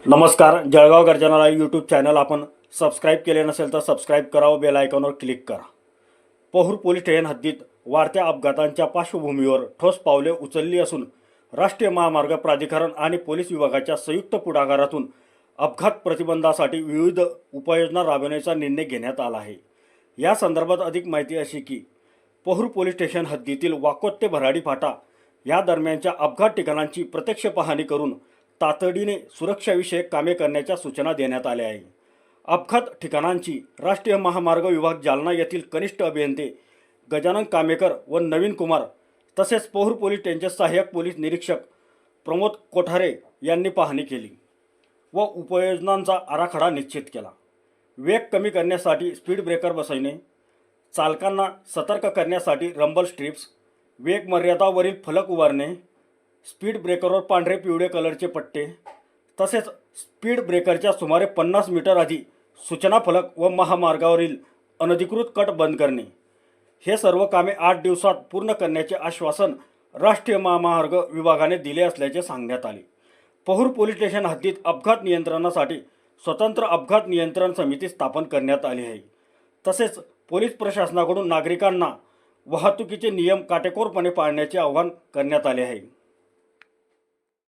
नमस्कार. Jalgaon गर्जनाला YouTube channel आपण subscribe केले नसेल तर सबस्क्राईब करा व बेल आयकॉनवर क्लिक करा. पहूर पोलीस स्टेशन हद्दीत वाढत्या अपघातांच्या पार्श्वभूमीवर ठोस पावले उचलली असून राष्ट्रीय महामार्ग प्राधिकरण आणि पोलीस विभागाच्या संयुक्त पुढाकारातून अपघात प्रतिबंधासाठी विविध उपाययोजना राबवण्याचा निर्णय घेण्यात आला आहे. या संदर्भात अधिक माहिती अशी की पहूर पोलीस स्टेशन हद्दीतील वाकोद ते भराडी फाटा या दरम्यानच्या अपघात ठिकाणांची प्रत्यक्ष पाहणी करून तातडीने सुरक्षाविषयक कामे करण्याच्या सूचना देण्यात आल्या आहे. अपघात ठिकाणांची राष्ट्रीय महामार्ग विभाग जालना येथील कनिष्ठ अभियंते गजानन कामेकर व नवीन कुमार तसेच पहूर पोलीस स्टेशनचे सहाय्यक पोलीस निरीक्षक प्रमोद कोठारे यांनी पाहणी केली व उपाययोजनांचा आराखडा निश्चित केला. वेग कमी करण्यासाठी स्पीड ब्रेकर बसवणे, चालकांना सतर्क करण्यासाठी रंबल स्ट्रिप्स, वेग मर्यादावरील फलक उभारणे, स्पीड ब्रेकरवर पांढरे पिवळे कलरचे पट्टे तसेच स्पीड ब्रेकरच्या सुमारे 50 मीटर आधी सूचना फलक व महामार्गावरील अनधिकृत कट बंद करणे हे सर्व कामे 8 दिवसात पूर्ण करण्याचे आश्वासन राष्ट्रीय महामार्ग विभागाने दिले असल्याचे सांगण्यात आले. पहूर पोलीस स्टेशन हद्दीत अपघात नियंत्रणासाठी स्वतंत्र अपघात नियंत्रण समिती स्थापन करण्यात आली आहे. तसेच पोलीस प्रशासनाकडून नागरिकांना वाहतुकीचे नियम काटेकोरपणे पाळण्याचे आवाहन करण्यात आले आहे.